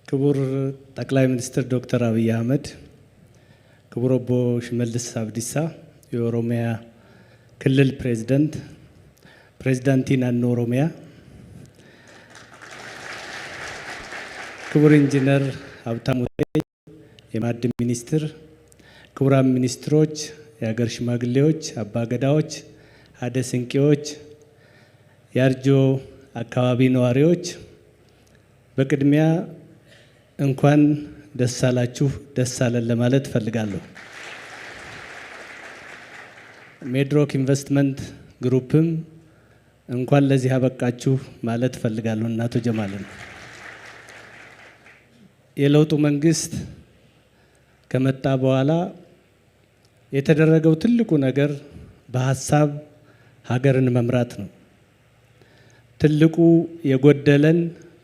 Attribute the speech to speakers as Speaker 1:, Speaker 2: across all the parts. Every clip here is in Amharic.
Speaker 1: ክቡር ጠቅላይ ሚኒስትር ዶክተር አብይ አህመድ፣ ክቡር ኦቦ ሽመልስ አብዲሳ የኦሮሚያ ክልል ፕሬዝዳንት ናኖ ኦሮሚያ፣ ክቡር ኢንጂነር ሀብታሙ የማዕድን ሚኒስትር፣ ክቡራን ሚኒስትሮች፣ የሀገር ሽማግሌዎች፣ አባገዳዎች፣ ሀደ ስንቄዎች፣ የአርጆ አካባቢ ነዋሪዎች፣ በቅድሚያ እንኳን ደስ አላችሁ ደስ አለን ለማለት ፈልጋለሁ። ሜድሮክ ኢንቨስትመንት ግሩፕም እንኳን ለዚህ አበቃችሁ ማለት ፈልጋለሁ። እና አቶ ጀማልን የለውጡ መንግስት ከመጣ በኋላ የተደረገው ትልቁ ነገር በሀሳብ ሀገርን መምራት ነው። ትልቁ የጎደለን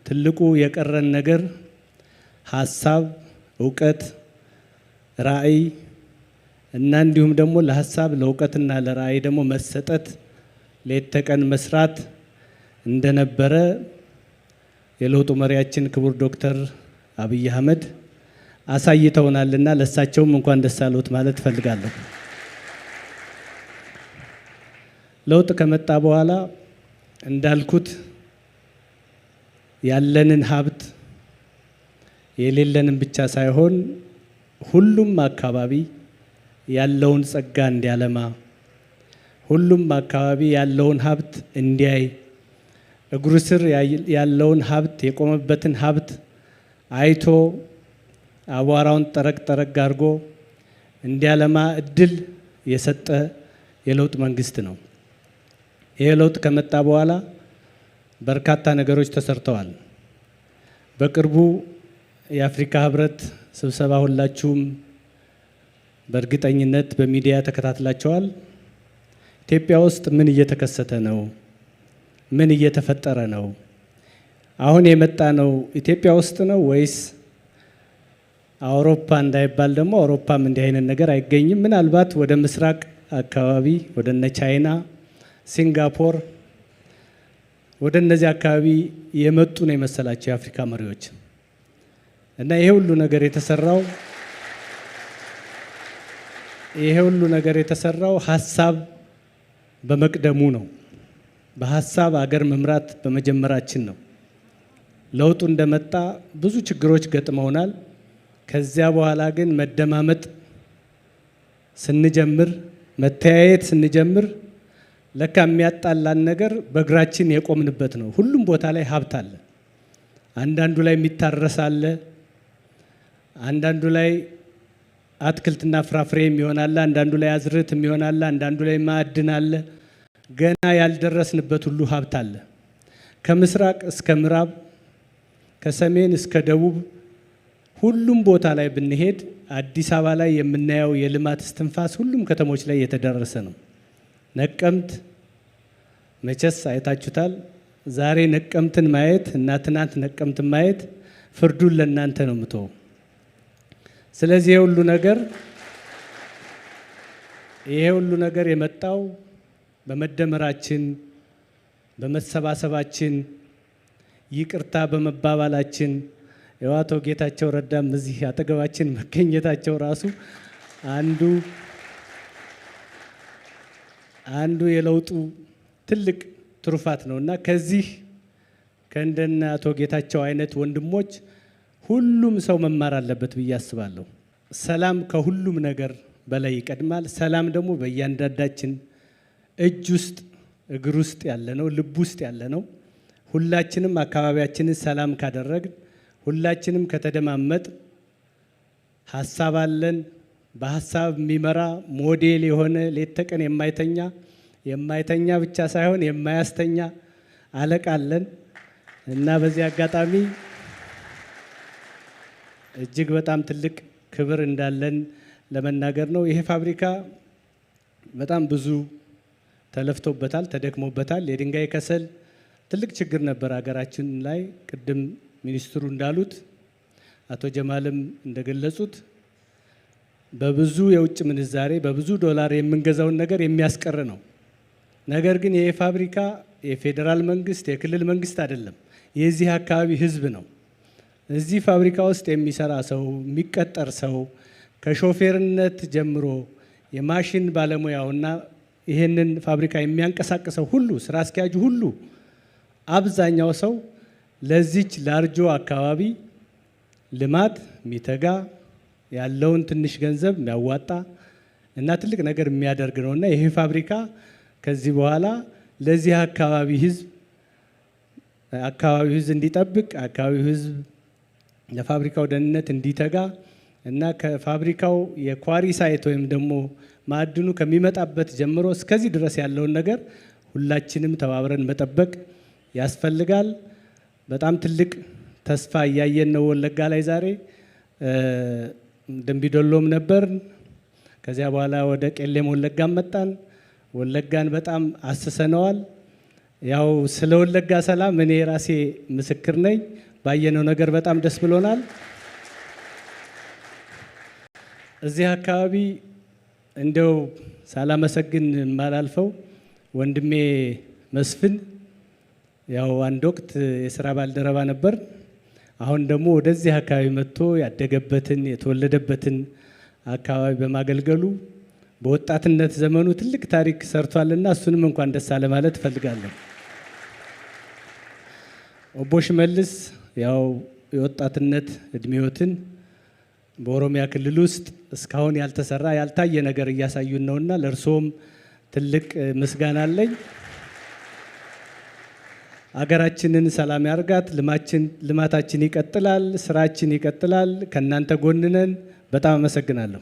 Speaker 1: ትልቁ የቀረን ነገር ሀሳብ፣ እውቀት፣ ራዕይ እና እንዲሁም ደግሞ ለሀሳብ ለእውቀትና ለራዕይ ደግሞ መሰጠት ሌት ተቀን መስራት እንደነበረ የለውጡ መሪያችን ክቡር ዶክተር አብይ አህመድ አሳይተውናልና ለሳቸውም እንኳን ደስ አለዎት ማለት ፈልጋለሁ። ለውጥ ከመጣ በኋላ እንዳልኩት ያለንን ሀብት የሌለንን ብቻ ሳይሆን ሁሉም አካባቢ ያለውን ጸጋ እንዲያለማ፣ ሁሉም አካባቢ ያለውን ሀብት እንዲያይ፣ እግሩ ስር ያለውን ሀብት የቆመበትን ሀብት አይቶ አቧራውን ጠረግ አድርጎ እንዲያለማ እድል የሰጠ የለውጥ መንግስት ነው። ይሄ ለውጥ ከመጣ በኋላ በርካታ ነገሮች ተሰርተዋል። በቅርቡ የአፍሪካ ህብረት ስብሰባ ሁላችሁም በእርግጠኝነት በሚዲያ ተከታትላችኋል። ኢትዮጵያ ውስጥ ምን እየተከሰተ ነው? ምን እየተፈጠረ ነው? አሁን የመጣ ነው ኢትዮጵያ ውስጥ ነው ወይስ አውሮፓ እንዳይባል ደግሞ አውሮፓም እንዲህ አይነት ነገር አይገኝም። ምናልባት ወደ ምስራቅ አካባቢ ወደ እነ ቻይና፣ ሲንጋፖር ወደ እነዚህ አካባቢ የመጡ ነው የመሰላቸው የአፍሪካ መሪዎች እና ይሄ ሁሉ ነገር የተሰራው ሀሳብ በመቅደሙ ነው። በሀሳብ አገር መምራት በመጀመራችን ነው። ለውጡ እንደመጣ ብዙ ችግሮች ገጥመውናል። ከዚያ በኋላ ግን መደማመጥ ስንጀምር፣ መተያየት ስንጀምር ለካ የሚያጣላን ነገር በእግራችን የቆምንበት ነው። ሁሉም ቦታ ላይ ሀብት አለ። አንዳንዱ ላይ የሚታረስ አለ፣ አንዳንዱ ላይ አትክልትና ፍራፍሬ የሚሆናል፣ አንዳንዱ ላይ አዝርዕት የሚሆናል፣ አንዳንዱ ላይ ማዕድን አለ። ገና ያልደረስንበት ሁሉ ሀብት አለ። ከምስራቅ እስከ ምዕራብ፣ ከሰሜን እስከ ደቡብ ሁሉም ቦታ ላይ ብንሄድ አዲስ አበባ ላይ የምናየው የልማት እስትንፋስ ሁሉም ከተሞች ላይ የተደረሰ ነው። ነቀምት መቼስ አይታችሁታል። ዛሬ ነቀምትን ማየት እና ትናንት ነቀምትን ማየት ፍርዱን ለእናንተ ነው የምተወው። ስለዚህ ይሄ ሁሉ ነገር የመጣው በመደመራችን፣ በመሰባሰባችን፣ ይቅርታ በመባባላችን የአቶ ጌታቸው ረዳም እዚህ አጠገባችን መገኘታቸው ራሱ አንዱ የለውጡ ትልቅ ትሩፋት ነው እና ከዚህ ከእንደነ አቶ ጌታቸው አይነት ወንድሞች ሁሉም ሰው መማር አለበት ብዬ አስባለሁ። ሰላም ከሁሉም ነገር በላይ ይቀድማል። ሰላም ደግሞ በእያንዳንዳችን እጅ ውስጥ እግር ውስጥ ያለ ነው፣ ልብ ውስጥ ያለ ነው። ሁላችንም አካባቢያችንን ሰላም ካደረግን፣ ሁላችንም ከተደማመጥ፣ ሀሳብ አለን፣ በሀሳብ የሚመራ ሞዴል የሆነ ሌት ተቀን የማይተኛ ብቻ ሳይሆን የማያስተኛ አለቃ አለን እና በዚህ አጋጣሚ እጅግ በጣም ትልቅ ክብር እንዳለን ለመናገር ነው። ይሄ ፋብሪካ በጣም ብዙ ተለፍቶበታል፣ ተደክሞበታል። የድንጋይ ከሰል ትልቅ ችግር ነበር ሀገራችን ላይ። ቅድም ሚኒስትሩ እንዳሉት አቶ ጀማልም እንደገለጹት በብዙ የውጭ ምንዛሬ በብዙ ዶላር የምንገዛውን ነገር የሚያስቀር ነው። ነገር ግን ይሄ ፋብሪካ የፌዴራል መንግስት የክልል መንግስት አይደለም፣ የዚህ አካባቢ ህዝብ ነው። እዚህ ፋብሪካ ውስጥ የሚሰራ ሰው የሚቀጠር ሰው ከሾፌርነት ጀምሮ የማሽን ባለሙያውና ይሄንን ፋብሪካ የሚያንቀሳቅሰው ሁሉ ስራ አስኪያጁ ሁሉ አብዛኛው ሰው ለዚች ላርጆ አካባቢ ልማት የሚተጋ ያለውን ትንሽ ገንዘብ የሚያዋጣ እና ትልቅ ነገር የሚያደርግ ነውና ይሄ ፋብሪካ ከዚህ በኋላ ለዚህ አካባቢ ህዝብ እንዲጠብቅ አካባቢው ህዝብ ለፋብሪካው ደህንነት እንዲተጋ እና ከፋብሪካው የኳሪ ሳይት ወይም ደግሞ ማዕድኑ ከሚመጣበት ጀምሮ እስከዚህ ድረስ ያለውን ነገር ሁላችንም ተባብረን መጠበቅ ያስፈልጋል። በጣም ትልቅ ተስፋ እያየን ነው። ወለጋ ላይ ዛሬ ደምቢዶሎም ነበር። ከዚያ በኋላ ወደ ቄለም ወለጋም መጣን። ወለጋን በጣም አስሰነዋል። ያው ስለ ወለጋ ሰላም እኔ ራሴ ምስክር ነኝ። ባየነው ነገር በጣም ደስ ብሎናል። እዚህ አካባቢ እንደው ሳላመሰግን ማላልፈው ወንድሜ መስፍን ያው አንድ ወቅት የስራ ባልደረባ ነበር። አሁን ደግሞ ወደዚህ አካባቢ መጥቶ ያደገበትን የተወለደበትን አካባቢ በማገልገሉ በወጣትነት ዘመኑ ትልቅ ታሪክ ሰርቷልና እሱንም እንኳን ደስ አለ ማለት እፈልጋለሁ። ኦቦ ሽመልስ ያው የወጣትነት እድሜዎትን በኦሮሚያ ክልል ውስጥ እስካሁን ያልተሰራ ያልታየ ነገር እያሳዩን ነውና ለእርሶም ትልቅ ምስጋና አለኝ። አገራችንን ሰላም ያርጋት። ልማታችን ይቀጥላል፣ ስራችን ይቀጥላል። ከእናንተ ጎን ነን። በጣም አመሰግናለሁ።